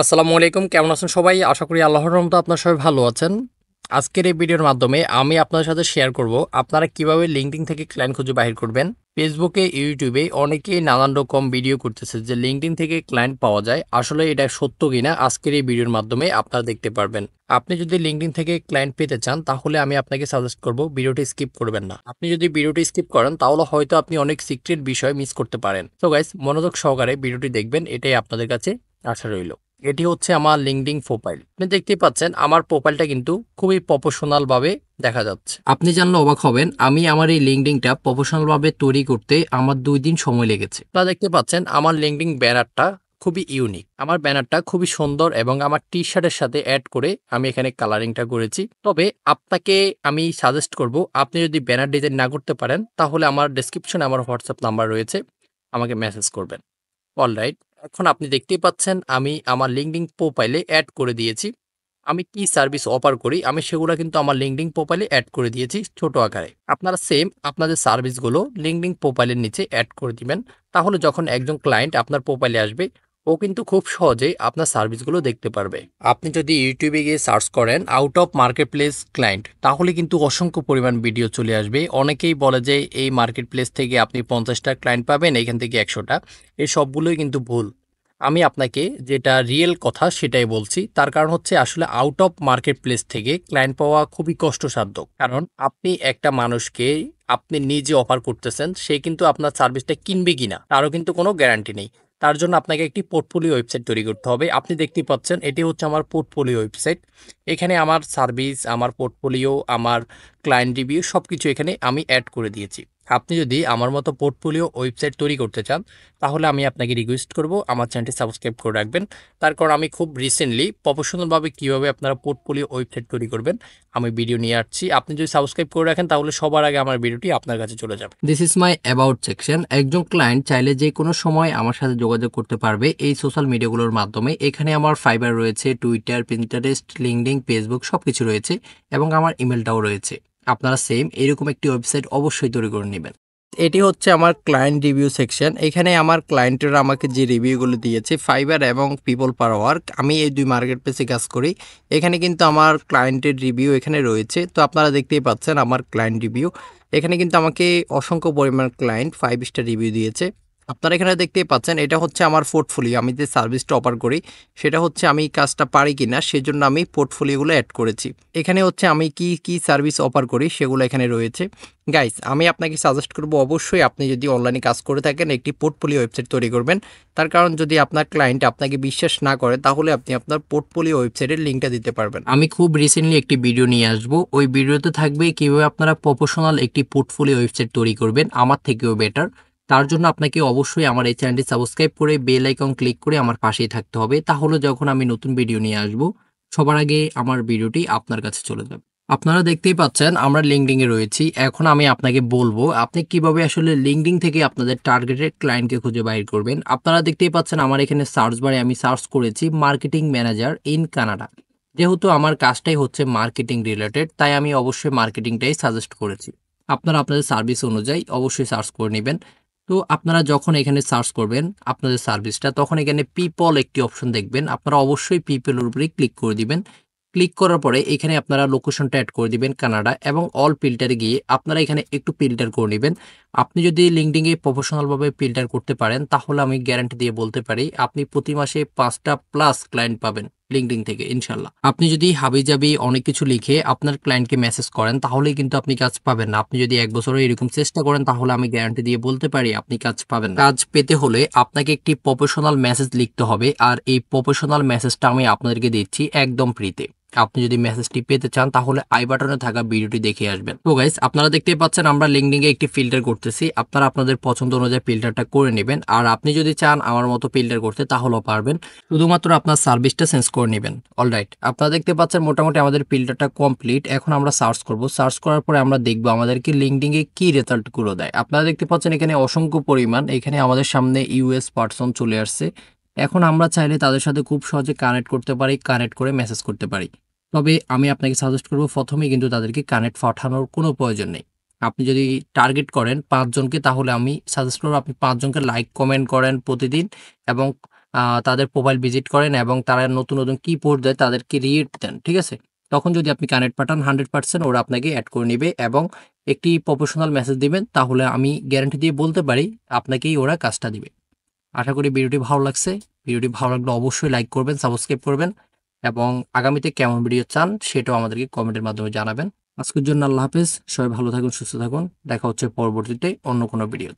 আসসালামু আলাইকুম, কেমন আছেন সবাই? আশা করি আল্লাহর রহমতে আপনারা সবাই ভালো আছেন। আজকের এই ভিডিওর মাধ্যমে আমি আপনাদের সাথে শেয়ার করব আপনারা কিভাবে লিঙ্কডইন থেকে ক্লায়েন্ট খুঁজে বাহির করবেন। ফেসবুকে, ইউটিউবে অনেকেই নানান রকম ভিডিও করতেছে যে লিঙ্কডইন থেকে ক্লায়েন্ট পাওয়া যায়। আসলে এটা সত্য কিনা আজকের এই ভিডিওর মাধ্যমে আপনারা দেখতে পারবেন। আপনি যদি লিঙ্কডইন থেকে ক্লায়েন্ট পেতে চান তাহলে আমি আপনাকে সাজেস্ট করব ভিডিওটি স্কিপ করবেন না। আপনি যদি ভিডিওটি স্কিপ করেন তাহলে হয়তো আপনি অনেক সিক্রেট বিষয় মিস করতে পারেন। সো গাইস, মনোযোগ সহকারে ভিডিওটি দেখবেন, এটাই আপনাদের কাছে আশা রইল। এটি হচ্ছে আমার লিঙ্কডইন প্রোফাইল। আপনি দেখতেই পাচ্ছেন আমার প্রোফাইলটা কিন্তু খুবই প্রফেশনাল ভাবে দেখা যাচ্ছে। আপনি জানলে অবাক হবেন, আমি আমার এই লিঙ্কডইনটা প্রফেশনাল ভাবে তৈরি করতে আমার 2 দিন সময় লেগেছে। আপনারা দেখতে পাচ্ছেন আমার লিঙ্কডইন ব্যানারটা খুবই ইউনিক। আমার ব্যানারটা খুবই সুন্দর এবং আমার টি শার্টের সাথে অ্যাড করে আমি এখানে কালারিংটা করেছি। তবে আপনাকে আমি সাজেস্ট করব, আপনি যদি ব্যানার ডিজাইন না করতে পারেন তাহলে আমার ডেসক্রিপশনে আমার হোয়াটসঅ্যাপ নাম্বার রয়েছে, আমাকে মেসেজ করবেন। অলরাইট। এখন আপনি দেখতেই পাচ্ছেন আমি আমার লিঙ্কডইন প্রোফাইলে এড করে দিয়েছি। আমি কি সার্ভিস অফার করি আমি সেগুলো কিন্তু আমার লিঙ্কডইন প্রোফাইলে এড করে দিয়েছি ছোট আকারে। আপনারা সেম আপনাদের সার্ভিসগুলো লিঙ্কডইন প্রোফাইলের নিচে এড করে দিবেন। তাহলে যখন একজন ক্লায়েন্ট আপনার প্রোফাইলে আসবে ও কিন্তু খুব সহজেই আপনার সার্ভিসগুলো দেখতে পারবে। আপনি যদি ইউটিউবে গিয়ে সার্চ করেন out of market place client, তাহলে কিন্তু অসংখ্য পরিমাণ ভিডিও চলে আসবে। অনেকেই বলে যে এই মার্কেট প্লেস থেকে আপনি 50টা ক্লায়েন্ট পাবেন, এখান থেকে 100টা। এই সবগুলোই কিন্তু ভুল। আমি আপনাকে যেটা রিয়েল কথা সেটাই বলছি। তার কারণ হচ্ছে আসলে আউট অফ মার্কেট প্লেস থেকে ক্লায়েন্ট পাওয়া খুবই কষ্টসাধ্য। কারণ আপনি একটা মানুষকে আপনি নিজে অফার করতেছেন, সে কিন্তু আপনার সার্ভিসটা কিনবে কিনা তারও কিন্তু কোনো গ্যারান্টি নেই। তার জন্য আপনাকে একটি পোর্টফোলিও ওয়েবসাইট তৈরি করতে হবে। আপনি দেখতেই পাচ্ছেন এটি হচ্ছে আমার পোর্টফোলিও ওয়েবসাইট। এখানে আমার সার্ভিস, আমার পোর্টফোলিও, আমার ক্লায়েন্ট রিভিউ সবকিছু এখানে আমি অ্যাড করে দিয়েছি। আপনি যদি আমার মতো পোর্টফোলিও ওয়েবসাইট তৈরি করতে চান তাহলে আমি আপনাকে রিকোয়েস্ট করব আমার চ্যানেলটি সাবস্ক্রাইব করে রাখবেন। তার কারণ আমি খুব রিসেন্টলি প্রফেশনালভাবে কীভাবে আপনারা পোর্টফোলিও ওয়েবসাইট তৈরি করবেন আমি ভিডিও নিয়ে আসছি। আপনি যদি সাবস্ক্রাইব করে রাখেন তাহলে সবার আগে আমার ভিডিওটি আপনার কাছে চলে যাবে। This is my about section. একজন ক্লায়েন্ট চাইলে যে কোনো সময় আমার সাথে যোগাযোগ করতে পারবে এই সোশ্যাল মিডিয়াগুলোর মাধ্যমে। এখানে আমার ফাইবার রয়েছে, টুইটার, পিন্টারেস্ট, লিঙ্কডইন, ফেসবুক সবকিছু রয়েছে এবং আমার ইমেলটাও রয়েছে। আপনারা সেম এরকম একটি ওয়েবসাইট অবশ্যই তৈরি করে নেবেন। এটি হচ্ছে আমার ক্লায়েন্ট রিভিউ সেকশন। এখানে আমার ক্লায়েন্টরা আমাকে যে রিভিউগুলো দিয়েছে ফাইবার এবং পিপল পার ওয়ার্ক, আমি এই 2 মার্কেট প্লেসে কাজ করি। এখানে কিন্তু আমার ক্লায়েন্টের রিভিউ এখানে রয়েছে। তো আপনারা দেখতেই পাচ্ছেন আমার ক্লায়েন্ট রিভিউ। এখানে কিন্তু আমাকে অসংখ্য পরিমাণ ক্লায়েন্ট 5 স্টার রিভিউ দিয়েছে। আপনারা এখানে দেখতেই পাচ্ছেন এটা হচ্ছে আমার পোর্টফোলিও। আমি যে সার্ভিসটা অফার করি সেটা হচ্ছে আমি কাজটা পারি কিনা সেজন্য আমি পোর্টফোলিওগুলো অ্যাড করেছি। এখানে হচ্ছে আমি কি সার্ভিস অফার করি সেগুলো এখানে রয়েছে। গাইস, আমি আপনাকে সাজেস্ট করব অবশ্যই আপনি যদি অনলাইনে কাজ করে থাকেন একটি পোর্টফোলিও ওয়েবসাইট তৈরি করবেন। তার কারণ যদি আপনার ক্লায়েন্ট আপনাকে বিশ্বাস না করে তাহলে আপনি আপনার পোর্টফোলিও ওয়েবসাইটের লিঙ্কটা দিতে পারবেন। আমি খুব রিসেন্টলি একটি ভিডিও নিয়ে আসব। ওই ভিডিওতে থাকবে কিভাবে আপনারা প্রফেশনাল একটি পোর্টফোলিও ওয়েবসাইট তৈরি করবেন আমার থেকেও বেটার। তার জন্য আপনাকে অবশ্যই আমার এই চ্যানেলটি সাবস্ক্রাইব করে বেল আইকন ক্লিক করে আমার পাশেই থাকতে হবে। তাহলে যখন আমি নতুন ভিডিও নিয়ে আসব সবার আগে আমার ভিডিওটি আপনার কাছে চলে যাবে। আপনারা দেখতেই পাচ্ছেন আমরা লিঙ্কডইন এ রয়েছি। এখন আমি আপনাকে বলবো আপনি কিভাবে আসলে লিঙ্কডইন থেকে আপনাদের টার্গেটেড ক্লায়েন্টকে খুঁজে বাইর করবেন। আপনারা দেখতেই পাচ্ছেন আমার এখানে সার্চ বারে আমি সার্চ করেছি মার্কেটিং ম্যানেজার ইন কানাডা। যেহেতু আমার কাজটাই হচ্ছে মার্কেটিং রিলেটেড তাই আমি অবশ্যই মার্কেটিংটাই সাজেস্ট করেছি। আপনারা আপনাদের সার্ভিস অনুযায়ী অবশ্যই সার্চ করে নেবেন। তো আপনারা যখন এখানে সার্চ করবেন আপনাদের সার্ভিসটা তখন এখানে পিপল একটি অপশন দেখবেন। আপনারা অবশ্যই পিপলের উপরে ক্লিক করে দিবেন। ক্লিক করার পরে এখানে আপনারা লোকেশনটা অ্যাড করে দিবেন কানাডা এবং অল ফিল্টারে গিয়ে আপনারা এখানে একটু ফিল্টার করে নেবেন। আপনি যদি লিঙ্কডইনে প্রফেশনালভাবে ফিল্টার করতে পারেন তাহলে আমি গ্যারান্টি দিয়ে বলতে পারি আপনি প্রতি মাসে 5টা প্লাস ক্লায়েন্ট পাবেন লিঙ্কডইন থেকে ইনশাল্লাহ। আপনি যদি হাবিজাবি অনেক কিছু লিখে আপনার ক্লায়েন্টকে মেসেজ করেন তাহলেই কিন্তু আপনি কাজ পাবেন না। আপনি যদি 1 বছরে এরকম চেষ্টা করেন তাহলে আমি গ্যারান্টি দিয়ে বলতে পারি আপনি কাজ পাবেন না। কাজ পেতে হলে আপনাকে একটি প্রফেশনাল মেসেজ লিখতে হবে আর এই প্রফেশনাল মেসেজটা আমি আপনাদেরকে দিচ্ছি একদম ফ্রিতে। আপনি যদি মেসেজটি পেতে চান তাহলে আই বাটনে থাকা ভিডিওটি দেখে আসবেন। তো গাইস, আপনারা দেখতেই পাচ্ছেন আমরা লিঙ্কডইনে একটি ফিল্টার করতেছি। আপনারা আপনাদের পছন্দ অনুযায়ী ফিল্টারটা করে নেবেন। আর আপনি যদি চান আমার মতো ফিল্টার করতে তাহলেও পারবেন। শুধুমাত্র আপনার সার্ভিসটা চেঞ্জ করে নেবেন। অলরাইট, আপনারা দেখতে পাচ্ছেন মোটামুটি আমাদের ফিল্টারটা কমপ্লিট। এখন আমরা সার্চ করব। সার্চ করার পরে আমরা দেখব আমাদেরকে লিঙ্কডইনে কি রেজাল্টগুলো দেয়। আপনারা দেখতে পাচ্ছেন এখানে অসংখ্য পরিমাণ। এখানে আমাদের সামনে ইউএস পারসন চলে আসছে। এখন আমরা চাইলে তাদের সাথে খুব সহজে কানেক্ট করতে পারি, কানেক্ট করে মেসেজ করতে পারি। তবে আমি আপনাকে সাজেস্ট করব প্রথমেই কিন্তু তাদেরকে কানেক্ট পাঠানোর কোনো প্রয়োজন নেই। আপনি যদি টার্গেট করেন 5 জনকে তাহলে আমি সাজেস্ট করব আপনি 5 জনকে লাইক কমেন্ট করেন প্রতিদিন এবং তাদের প্রোফাইল ভিজিট করেন এবং তারা নতুন নতুন কি পোস্ট দেয় তাদেরকে রিট দেন, ঠিক আছে? তখন যদি আপনি কানেক্ট পাঠান 100% ওরা আপনাকে অ্যাড করে নেবে এবং একটি প্রফেশনাল মেসেজ দিবেন, তাহলে আমি গ্যারান্টি দিয়ে বলতে পারি আপনাকেই ওরা কাজটা দিবে। আশা করি ভিডিওটি ভালো লাগছে। ভিডিওটি ভালো লাগলে অবশ্যই লাইক করবেন, সাবস্ক্রাইব করবেন এবং আগামীতে কেমন ভিডিও চান সেটাও আমাদেরকে কমেন্টের মাধ্যমে জানাবেন। আজকের জন্য আল্লাহ হাফেজ। সবাই ভালো থাকুন, সুস্থ থাকুন। দেখা হচ্ছে পরবর্তীতে অন্য কোনো ভিডিওতে।